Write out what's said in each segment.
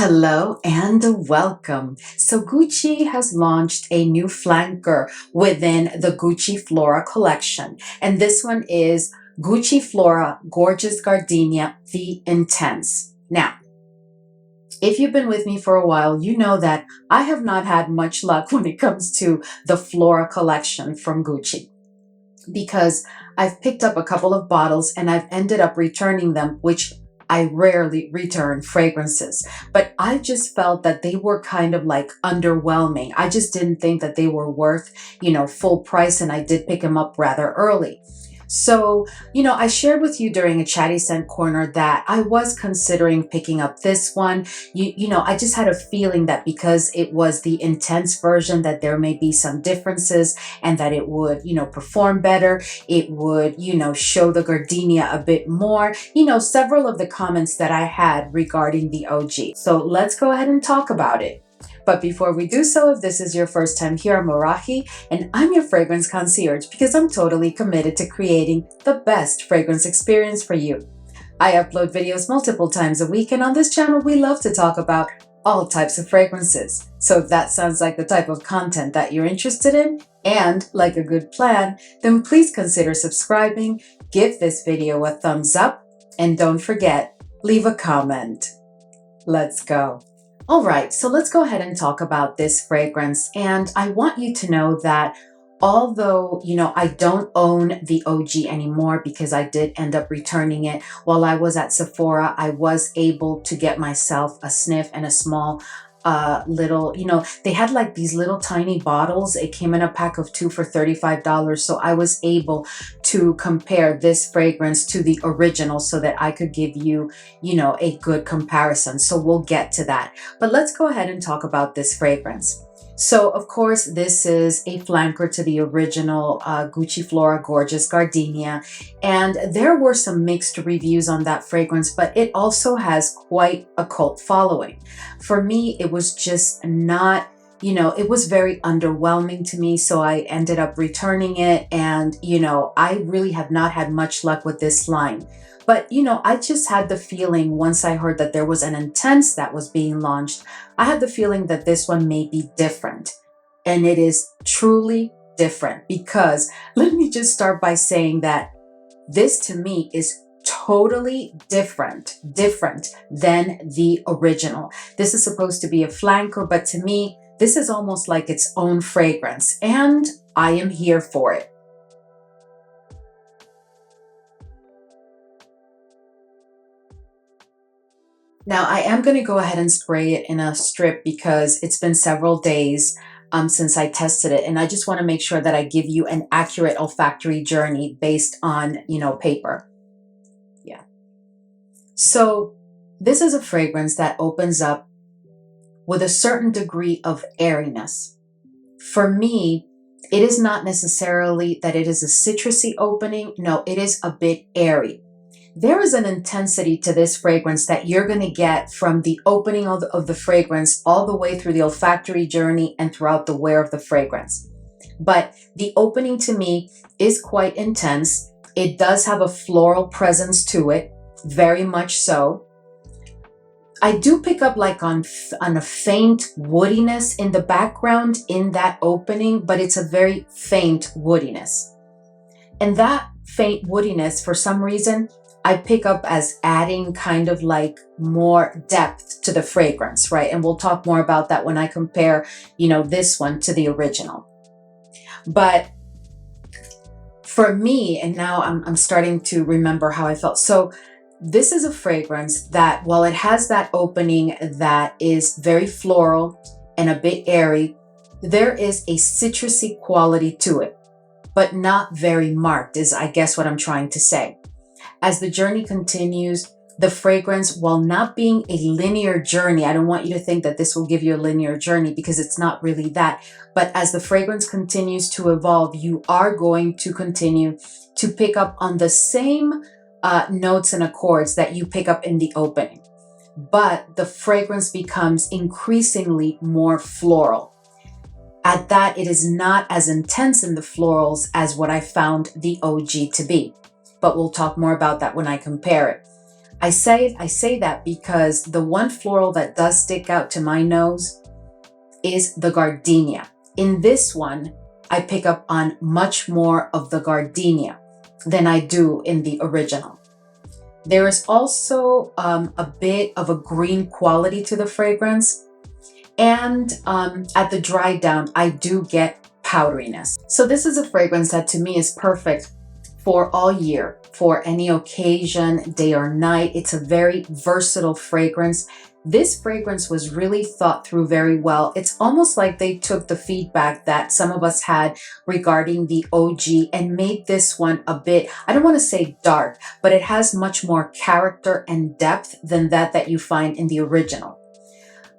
Hello and welcome. So Gucci has launched a new flanker within the Gucci Flora collection. And this one is Gucci Flora Gorgeous Gardenia the Intense. Now, if you've been with me for a while, you know that I have not had much luck when it comes to the Flora collection from Gucci, because I've picked up a couple of bottles and I've ended up returning them, which I rarely return fragrances, but I just felt that they were kind of like underwhelming. I just didn't think that they were worth, full price, and I did pick them up rather early. So, I shared with you during a Chatty Scent Corner that I was considering picking up this one. I just had a feeling that because it was the intense version, that there may be some differences and that it would, perform better. It would, show the gardenia a bit more, several of the comments that I had regarding the OG. So let's go ahead and talk about it. But before we do so, if this is your first time here, I'm Arahi, and I'm your fragrance concierge because I'm totally committed to creating the best fragrance experience for you. I upload videos multiple times a week, and on this channel, we love to talk about all types of fragrances. So if that sounds like the type of content that you're interested in, and like a good plan, then please consider subscribing, give this video a thumbs up, and don't forget, leave a comment. Let's go. All right, so let's go ahead and talk about this fragrance. And I want you to know that although, I don't own the OG anymore because I did end up returning it while I was at Sephora, I was able to get myself a sniff and a small little, they had like these little tiny bottles. It came in a pack of 2 for $35. So I was able to compare this fragrance to the original so that I could give you, a good comparison. So we'll get to that. But let's go ahead and talk about this fragrance. So, of course, this is a flanker to the original Gucci Flora Gorgeous Gardenia. And there were some mixed reviews on that fragrance, but it also has quite a cult following. For me, it was just not, it was very underwhelming to me. So I ended up returning it. And, I really have not had much luck with this line. But, I just had the feeling once I heard that there was an Intense that was being launched, I had the feeling that this one may be different. And it is truly different, because let me just start by saying that this to me is totally different than the original. This is supposed to be a flanker, but to me, this is almost like its own fragrance, and I am here for it. Now, I am going to go ahead and spray it in a strip because it's been several days since I tested it. And I just want to make sure that I give you an accurate olfactory journey based on, paper. Yeah. So this is a fragrance that opens up with a certain degree of airiness. For me, it is not necessarily that it is a citrusy opening. No, it is a bit airy. There is an intensity to this fragrance that you're going to get from the opening of the fragrance all the way through the olfactory journey and throughout the wear of the fragrance. But the opening to me is quite intense. It does have a floral presence to it, very much so. I do pick up like on a faint woodiness in the background in that opening, but it's a very faint woodiness. And that faint woodiness, for some reason, I pick up as adding kind of like more depth to the fragrance, right? And we'll talk more about that when I compare, this one to the original. But for me, and now I'm starting to remember how I felt. So this is a fragrance that, while it has that opening that is very floral and a bit airy, there is a citrusy quality to it, but not very marked, is I guess what I'm trying to say. As the journey continues, the fragrance, while not being a linear journey, I don't want you to think that this will give you a linear journey, because it's not really that. But as the fragrance continues to evolve, you are going to continue to pick up on the same notes and accords that you pick up in the opening. But the fragrance becomes increasingly more floral. At that, it is not as intense in the florals as what I found the OG to be. But we'll talk more about that when I compare it. I say that because the one floral that does stick out to my nose is the gardenia. In this one, I pick up on much more of the gardenia than I do in the original. There is also a bit of a green quality to the fragrance, and at the dry down, I do get powderiness. So this is a fragrance that to me is perfect for all year, for any occasion, day or night. It's a very versatile fragrance. This fragrance was really thought through very well. It's almost like they took the feedback that some of us had regarding the OG and made this one a bit, I don't want to say dark, but it has much more character and depth than that you find in the original.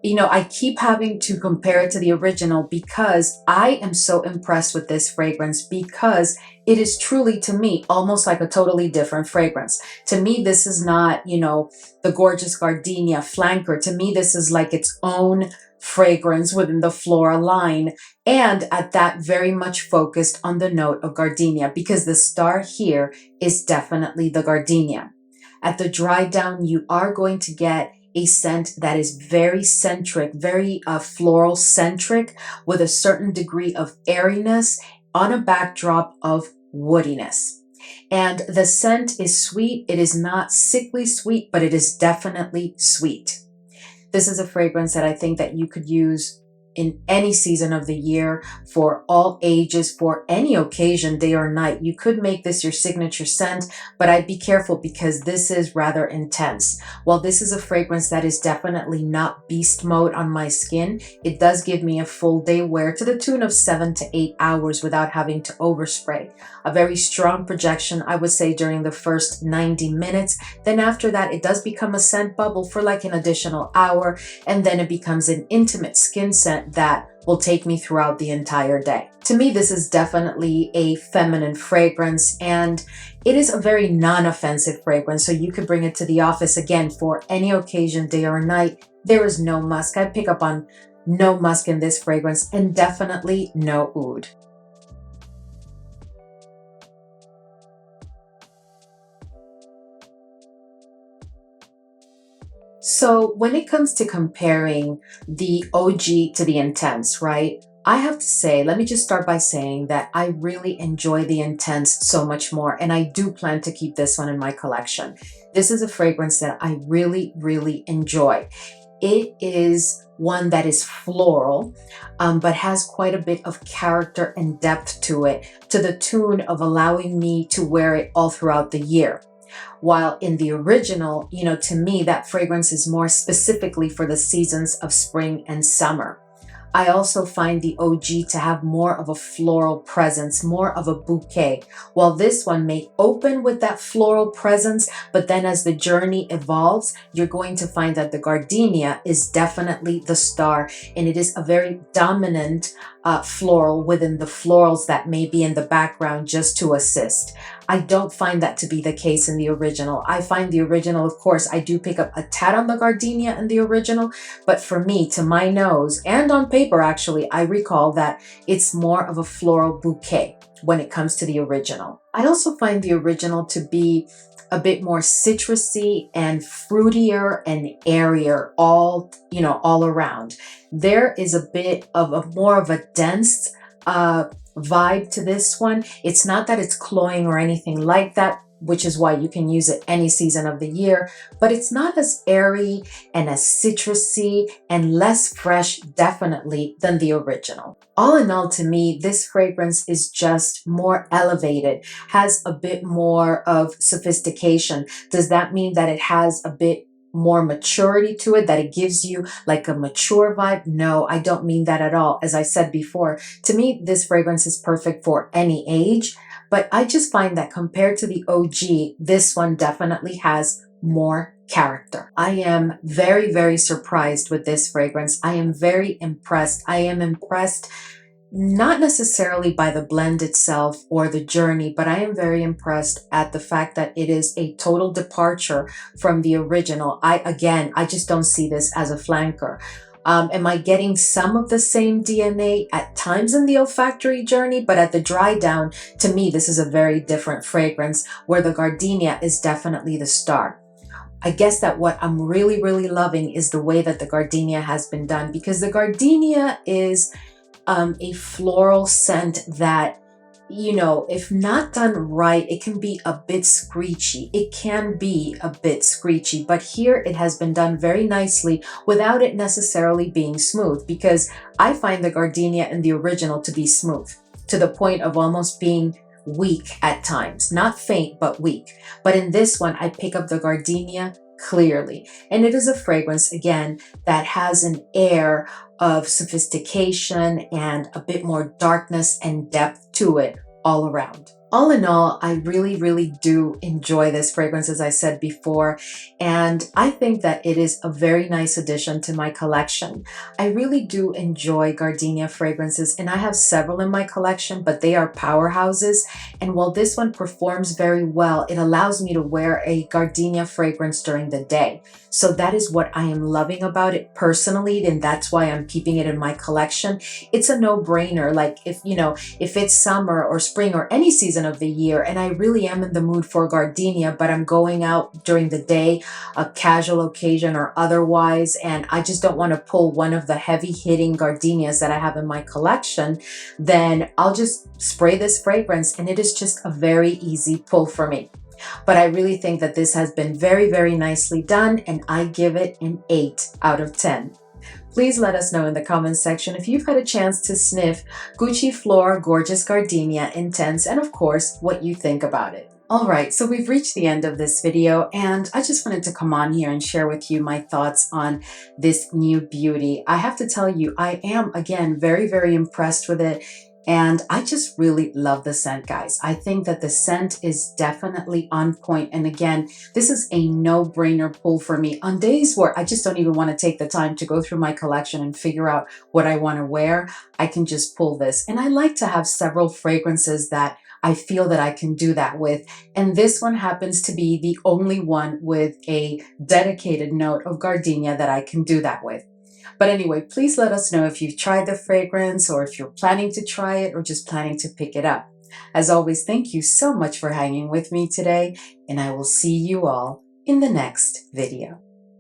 You know, I keep having to compare it to the original because I am so impressed with this fragrance, because it is truly, to me, almost like a totally different fragrance. To me, this is not, you know, the Gorgeous Gardenia flanker. To me, this is like its own fragrance within the Flora line, and at that very much focused on the note of gardenia, because the star here is definitely the gardenia. At the dry down, you are going to get a scent that is very centric, very floral centric, with a certain degree of airiness on a backdrop of woodiness. And the scent is sweet. It is not sickly sweet, but it is definitely sweet. This is a fragrance that I think that you could use in any season of the year, for all ages, for any occasion, day or night. You could make this your signature scent, but I'd be careful because this is rather intense. While this is a fragrance that is definitely not beast mode on my skin, it does give me a full day wear to the tune of 7 to 8 hours without having to overspray. A very strong projection, I would say, during the first 90 minutes. Then after that, it does become a scent bubble for like an additional hour, and then it becomes an intimate skin scent that will take me throughout the entire day. To me, this is definitely a feminine fragrance, and it is a very non-offensive fragrance, so you could bring it to the office again for any occasion, day or night. There is no musk. I pick up on no musk in this fragrance, and definitely no oud. So when it comes to comparing the OG to the Intense, right? I have to say, let me just start by saying that I really enjoy the Intense so much more, and I do plan to keep this one in my collection. This is a fragrance that I really, really enjoy. It is one that is floral, but has quite a bit of character and depth to it, to the tune of allowing me to wear it all throughout the year. While in the original, you know, to me, that fragrance is more specifically for the seasons of spring and summer. I also find the OG to have more of a floral presence, more of a bouquet, while this one may open with that floral presence, but then as the journey evolves, you're going to find that the gardenia is definitely the star, and it is a very dominant floral within the florals that may be in the background just to assist. I don't find that to be the case in the original. I find the original, of course, I do pick up a tad on the gardenia in the original, but for me, to my nose, and on paper actually, I recall that it's more of a floral bouquet when it comes to the original. I also find the original to be a bit more citrusy and fruitier and airier, all around. There is a bit of a more of a dense vibe to this one. It's not that it's cloying or anything like that, which is why you can use it any season of the year, but it's not as airy and as citrusy and less fresh, definitely, than the original. All in all, to me, this fragrance is just more elevated, has a bit more of sophistication. Does that mean that it has a bit more maturity to it, that it gives you like a mature vibe? No, I don't mean that at all. As I said before, to me, this fragrance is perfect for any age, but I just find that compared to the OG, this one definitely has more character. I am very, very surprised with this fragrance. I am very impressed. I am impressed not necessarily by the blend itself or the journey, but I am very impressed at the fact that it is a total departure from the original. I just don't see this as a flanker. Am I getting some of the same DNA at times in the olfactory journey? But at the dry down, to me, this is a very different fragrance where the gardenia is definitely the star. I guess that what I'm really, really loving is the way that the gardenia has been done, because the gardenia is a floral scent that, you know, if not done right, it can be a bit screechy. It can be a bit screechy, but here it has been done very nicely without it necessarily being smooth, because I find the gardenia in the original to be smooth, to the point of almost being weak at times. Not faint, but weak. But in this one, I pick up the gardenia clearly. And it is a fragrance, again, that has an air of sophistication and a bit more darkness and depth to it all around. All in all, I really, really do enjoy this fragrance, as I said before, and I think that it is a very nice addition to my collection. I really do enjoy gardenia fragrances, and I have several in my collection, but they are powerhouses. And while this one performs very well, it allows me to wear a gardenia fragrance during the day. So that is what I am loving about it personally, and that's why I'm keeping it in my collection. It's a no-brainer. Like, if you know, if it's summer or spring or any season of the year and I really am in the mood for gardenia, but I'm going out during the day, a casual occasion or otherwise, and I just don't want to pull one of the heavy hitting gardenias that I have in my collection, then I'll just spray this fragrance and it is just a very easy pull for me. But I really think that this has been very, very nicely done, and I give it an 8 out of 10. Please let us know in the comments section if you've had a chance to sniff Gucci Flora Gorgeous Gardenia Intense, and of course, what you think about it. Alright, so we've reached the end of this video, and I just wanted to come on here and share with you my thoughts on this new beauty. I have to tell you, I am, again, very, very impressed with it. And I just really love the scent, guys. I think that the scent is definitely on point. And again, this is a no-brainer pull for me. On days where I just don't even want to take the time to go through my collection and figure out what I want to wear, I can just pull this. And I like to have several fragrances that I feel that I can do that with. And this one happens to be the only one with a dedicated note of gardenia that I can do that with. But anyway, please let us know if you've tried the fragrance, or if you're planning to try it, or just planning to pick it up. As always, thank you so much for hanging with me today, and I will see you all in the next video.